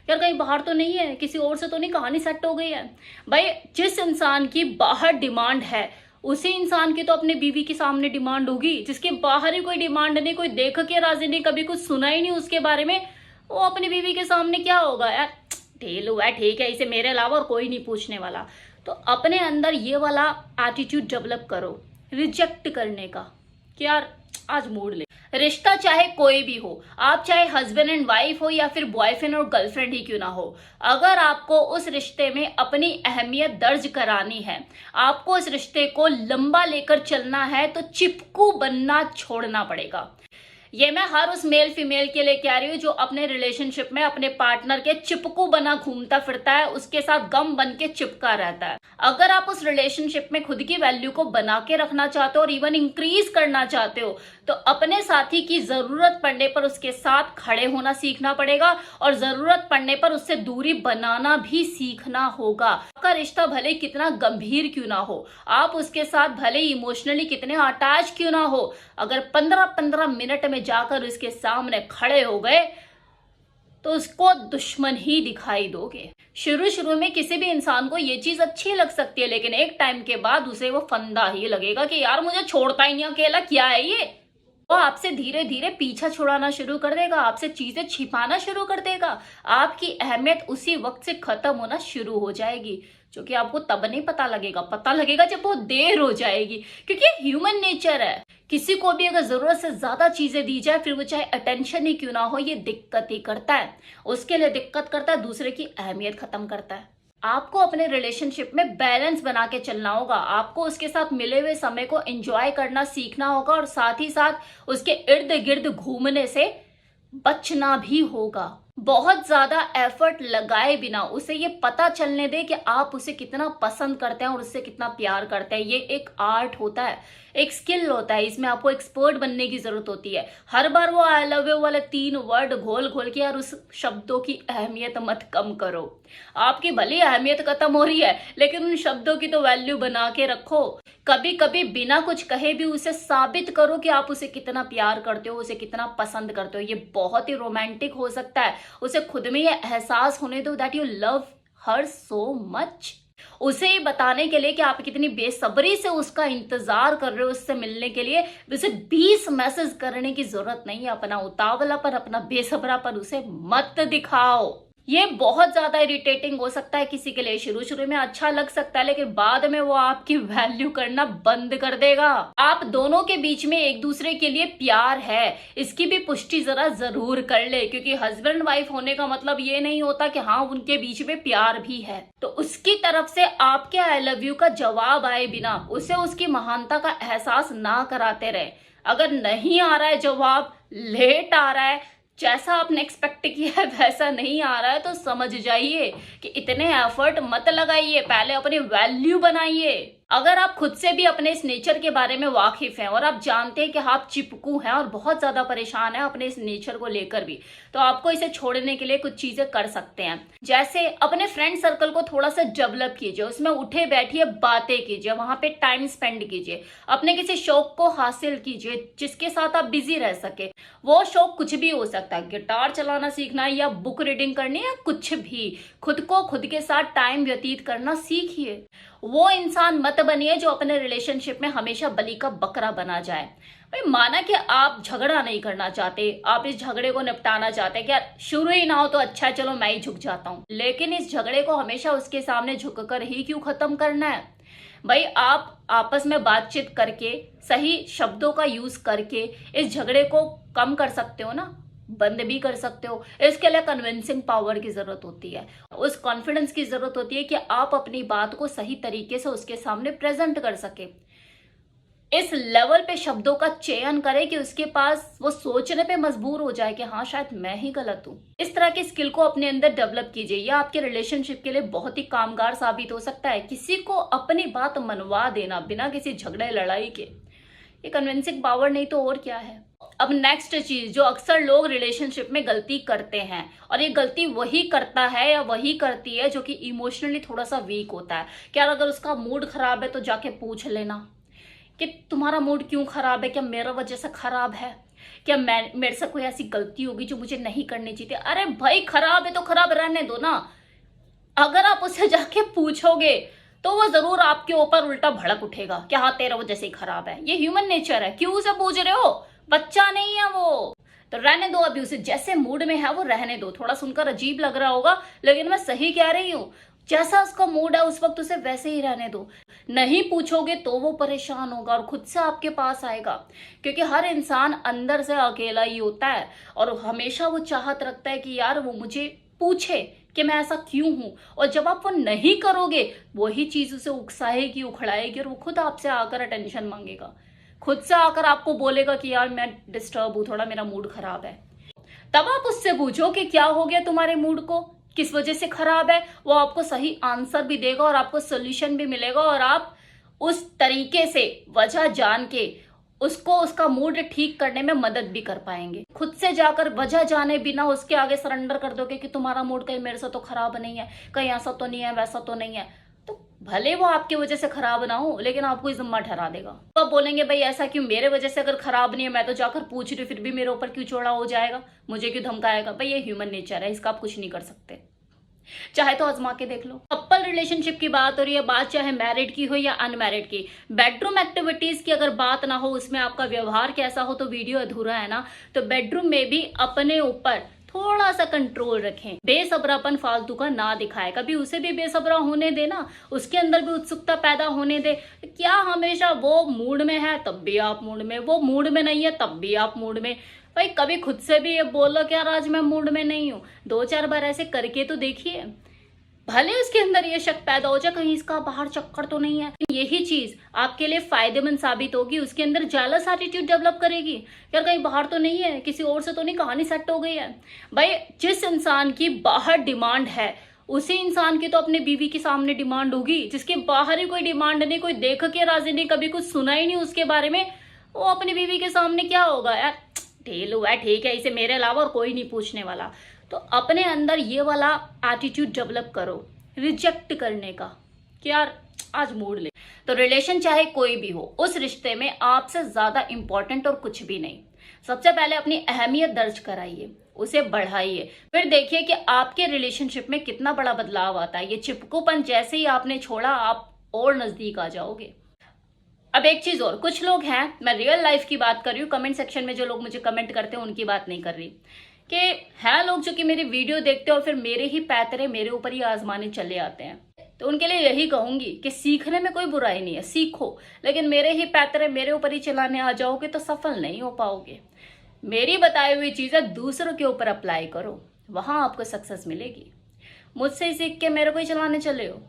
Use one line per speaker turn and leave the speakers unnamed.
यार कहीं बाहर तो नहीं है, किसी और से तो नहीं कहानी सेट हो गई है। भाई जिस इंसान की बाहर डिमांड है उसी इंसान की तो अपने बीवी के सामने डिमांड होगी। जिसके बाहर ही कोई डिमांड नहीं, कोई देख के राजी नहीं, कभी कुछ सुना ही नहीं उसके बारे में, वो अपनी बीवी के सामने क्या होगा यार, ढील हुआ है, ठीक है, इसे मेरे अलावा और कोई नहीं पूछने वाला। तो अपने अंदर ये वाला एटीट्यूड डेवलप करो रिजेक्ट करने का कि यार आज मूड ले। रिश्ता चाहे कोई भी हो, आप चाहे हस्बैंड एंड वाइफ हो या फिर बॉयफ्रेंड और गर्लफ्रेंड ही क्यों ना हो, अगर आपको उस रिश्ते में अपनी अहमियत दर्ज करानी है, आपको इस रिश्ते को लंबा लेकर चलना है, तो चिपकू बनना छोड़ना पड़ेगा। ये मैं हर उस मेल फीमेल के लिए कह रही हूँ जो अपने रिलेशनशिप में अपने पार्टनर के चिपकू बना घूमता फिरता है, उसके साथ गम बन के चिपका रहता है। अगर आप उस रिलेशनशिप में खुद की वैल्यू को बना के रखना चाहते हो और इवन इंक्रीज करना चाहते हो, तो अपने साथी की जरूरत पड़ने पर उसके साथ खड़े होना सीखना पड़ेगा और जरूरत पड़ने पर उससे दूरी बनाना भी सीखना होगा। आपका रिश्ता भले कितना गंभीर क्यों ना हो, आप उसके साथ भले इमोशनली कितने अटैच क्यों ना हो, अगर 15-15 मिनट में जाकर उसके सामने खड़े हो गए तो उसको दुश्मन ही दिखाई दोगे। शुरू शुरू में किसी भी इंसान को ये चीज अच्छी लग सकती है, लेकिन एक टाइम के बाद उसे वो फंदा ही लगेगा कि यार मुझे छोड़ता ही नहीं, अकेला क्या है ये। वो आपसे धीरे धीरे पीछा छुड़ाना शुरू कर देगा, आपसे चीजें छिपाना शुरू कर देगा, आपकी अहमियत उसी वक्त से खत्म होना शुरू हो जाएगी, जो कि आपको तब नहीं पता लगेगा जब वो देर हो जाएगी। क्योंकि ह्यूमन नेचर है, किसी को भी अगर जरूरत से ज्यादा चीजें दी जाए, फिर वो चाहे अटेंशन ही क्यों ना हो, ये दिक्कत ही करता है, उसके लिए दिक्कत करता है, दूसरे की अहमियत खत्म करता है। आपको अपने रिलेशनशिप में बैलेंस बना के चलना होगा, आपको उसके साथ मिले हुए समय को एंजॉय करना सीखना होगा और साथ ही साथ उसके इर्द गिर्द घूमने से बचना भी होगा। बहुत ज्यादा एफर्ट लगाए बिना उसे ये पता चलने दे कि आप उसे कितना पसंद करते हैं और उससे कितना प्यार करते हैं। ये एक आर्ट होता है, एक स्किल होता है, इसमें आपको एक्सपर्ट बनने की जरूरत होती है। हर बार वो आई लव यू वाले 3 वर्ड घोल घोल के यार उस शब्दों की अहमियत मत कम करो। आपकी भली अहमियत खत्म हो रही है, लेकिन उन शब्दों की तो वैल्यू बना के रखो। कभी कभी बिना कुछ कहे भी उसे साबित करो कि आप उसे कितना प्यार करते हो, उसे कितना पसंद करते हो। ये बहुत ही रोमांटिक हो सकता है। उसे खुद में ये एहसास होने दो that you love her so much. उसे ये बताने के लिए कि आप कितनी बेसब्री से उसका इंतजार कर रहे हो उससे मिलने के लिए, उसे 20 मैसेज करने की जरूरत नहीं है। अपना उतावलापन, अपना बेसब्रापन उसे मत दिखाओ। ये बहुत ज्यादा इरिटेटिंग हो सकता है किसी के लिए, शुरू शुरू में अच्छा लग सकता है, लेकिन बाद में वो आपकी वैल्यू करना बंद कर देगा। आप दोनों के बीच में एक दूसरे के लिए प्यार है, इसकी भी पुष्टि जरा जरूर कर ले, क्योंकि हस्बैंड वाइफ होने का मतलब ये नहीं होता कि हाँ उनके बीच में प्यार भी है। तो उसकी तरफ से आपके आई लव यू का जवाब आए बिना उसे उसकी महानता का एहसास ना कराते रहे। अगर नहीं आ रहा है जवाब, लेट आ रहा है, जैसा आपने एक्सपेक्ट किया है वैसा नहीं आ रहा है, तो समझ जाइए कि इतने एफर्ट मत लगाइए, पहले अपनी वैल्यू बनाइए। अगर आप खुद से भी अपने इस नेचर के बारे में वाकिफ हैं और आप जानते हैं कि आप चिपकू हैं और बहुत ज्यादा परेशान हैं अपने इस नेचर को लेकर भी, तो आपको इसे छोड़ने के लिए कुछ चीजें कर सकते हैं। जैसे अपने फ्रेंड सर्कल को थोड़ा सा डेवलप कीजिए, उसमें उठे बैठिए बातें कीजिए, वहां पे टाइम स्पेंड कीजिए, अपने किसी शौक को हासिल कीजिए जिसके साथ आप बिजी रह सके। वो शौक कुछ भी हो सकता है, गिटार चलाना सीखना है या बुक रीडिंग करनी है, कुछ भी। खुद को खुद के साथ टाइम व्यतीत करना सीखिए। वो इंसान मत बनिए जो अपने रिलेशनशिप में हमेशा बलि का बकरा बना जाए। भाई माना कि आप झगड़ा नहीं करना चाहते, आप इस झगड़े को निपटाना चाहते हैं, क्या शुरू ही ना हो तो अच्छा है, चलो मैं ही झुक जाता हूं, लेकिन इस झगड़े को हमेशा उसके सामने झुककर ही क्यों खत्म करना है? भाई आप आपस में बातचीत करके, सही शब्दों का यूज करके इस झगड़े को कम कर सकते हो ना, बंद भी कर सकते हो। इसके लिए कन्विंसिंग पावर की जरूरत होती है, उस कॉन्फिडेंस की जरूरत होती है कि आप अपनी बात को सही तरीके से उसके सामने प्रेजेंट कर सके। इस लेवल पे शब्दों का चयन करें कि उसके पास वो सोचने पे मजबूर हो जाए कि हाँ शायद मैं ही गलत हूं। इस तरह की स्किल को अपने अंदर डेवलप कीजिए, यह आपके रिलेशनशिप के लिए बहुत ही कामगार साबित हो सकता है। किसी को अपनी बात मनवा देना बिना किसी झगड़े लड़ाई के, ये कन्विंसिंग पावर नहीं तो और क्या है। अब नेक्स्ट चीज जो अक्सर लोग रिलेशनशिप में गलती करते हैं, और ये गलती वही करता है या वही करती है जो कि इमोशनली थोड़ा सा वीक होता है। क्या अगर उसका मूड खराब है तो जाके पूछ लेना कि तुम्हारा मूड क्यों खराब है, क्या मेरा वजह से खराब है। क्या मैं मेरे से कोई ऐसी गलती होगी जो मुझे नहीं करनी चाहिए? अरे भाई खराब है तो खराब रहने दो ना। अगर आप उससे जाके पूछोगे तो वो जरूर आपके ऊपर उल्टा भड़क उठेगा कि हाँ तेरा वजह से ही खराब है। ये ह्यूमन नेचर है, क्यों उसे पूछ रहे हो? बच्चा नहीं है वो। तो रहने दो, अभी उसे जैसे मूड में है वो रहने दो। थोड़ा सुनकर अजीब लग रहा होगा लेकिन मैं सही कह रही हूँ। जैसा उसका मूड है उस वक्त उसे वैसे ही रहने दो। नहीं पूछोगे तो वो परेशान होगा और खुद से आपके पास आएगा, क्योंकि हर इंसान अंदर से अकेला ही होता है और हमेशा वो चाहत रखता है कि यार वो मुझे पूछे कि मैं ऐसा क्यों हूं। और जब आप वो नहीं करोगे वही चीज उसे उकसाएगी, उखड़ाएगी और वो खुद आपसे आकर अटेंशन मांगेगा, खुद से आकर आपको बोलेगा कि यार मैं डिस्टर्ब हूं, थोड़ा मेरा मूड खराब है। तब आप उससे पूछो कि क्या हो गया तुम्हारे मूड को, किस वजह से खराब है। वो आपको सही आंसर भी देगा और आपको सोल्यूशन भी मिलेगा और आप उस तरीके से वजह जान के उसको उसका मूड ठीक करने में मदद भी कर पाएंगे। खुद से जाकर वजह जाने बिना उसके आगे सरेंडर कर दोगे कि तुम्हारा मूड कहीं मेरे से तो खराब नहीं है, कहीं ऐसा तो नहीं है, वैसा तो नहीं है, तो भले वो आपकी वजह से खराब ना हो लेकिन आपको ही जिम्मा ठहरा देगा। तो आप बोलेंगे भाई ऐसा क्यों, मेरे वजह से अगर खराब नहीं है मैं तो जाकर पूछ रही हूँ फिर भी मेरे ऊपर क्यों चौड़ा हो जाएगा, मुझे क्यों धमकाएगा। भाई ये ह्यूमन नेचर है, इसका आप कुछ नहीं कर सकते। चाहे तो आजमा के देख लो। कपल रिलेशनशिप की बात हो रही है, बात चाहे मैरिड की हो या अनमैरिड की। बेडरूम एक्टिविटीज की अगर बात ना हो, उसमें आपका व्यवहार कैसा हो तो वीडियो अधूरा है ना। तो बेडरूम में भी अपने ऊपर थोड़ा सा कंट्रोल रखें, बेसब्रापन फालतू का ना दिखाए, कभी उसे भी बेसब्रा होने देना, उसके अंदर भी उत्सुकता पैदा होने दे। क्या हमेशा वो मूड में है तब भी आप मूड में, वो मूड में नहीं है तब भी आप मूड में। भाई कभी खुद से भी ये बोलो कि यार आज मैं मूड में नहीं हूं, 2-4 बार ऐसे करके तो देखिए, भले उसके अंदर ये शक पैदा हो जाए कहीं इसका बाहर चक्कर तो नहीं है। यही चीज आपके लिए फायदेमंद साबित होगी, उसके अंदर जेलस एटीट्यूड डेवलप करेगी, यार कहीं बाहर तो नहीं है, किसी और से तो नहीं कहानी सेट हो गई है। भाई जिस इंसान की बाहर डिमांड है उसी इंसान की तो अपने बीवी के सामने डिमांड होगी। जिसके बाहर ही कोई डिमांड नहीं, कोई देख के राजी नहीं, कभी कुछ सुना ही नहीं उसके बारे में, वो अपनी बीवी के सामने क्या होगा, यार ढील हुआ है, ठीक है, इसे मेरे अलावा और कोई नहीं पूछने वाला। तो अपने अंदर ये वाला एटीट्यूड डेवलप करो रिजेक्ट करने का कि यार आज मूड ले। तो रिलेशन चाहे कोई भी हो, उस रिश्ते में आपसे ज्यादा इंपॉर्टेंट और कुछ भी नहीं। सबसे पहले अपनी अहमियत दर्ज कराइए, उसे बढ़ाइए, फिर देखिए कि आपके रिलेशनशिप में कितना बड़ा बदलाव आता है। ये चिपकूपन जैसे ही आपने छोड़ा आप और नजदीक आ जाओगे। अब एक चीज और, कुछ लोग हैं, मैं रियल लाइफ की बात कर रही हूँ, कमेंट सेक्शन में जो लोग मुझे कमेंट करते हैं उनकी बात नहीं कर रही, कि हैं लोग जो कि मेरी वीडियो देखते हैं और फिर मेरे ही पैतरे मेरे ऊपर ही आजमाने चले आते हैं। तो उनके लिए यही कहूंगी कि सीखने में कोई बुराई नहीं है, सीखो, लेकिन मेरे ही पैतरे मेरे ऊपर ही चलाने आ जाओगे तो सफल नहीं हो पाओगे। मेरी बताई हुई चीजें दूसरों के ऊपर अप्लाई करो, वहां आपको सक्सेस मिलेगी। मुझसे ही सीख के मेरे को ही चलाने चले हो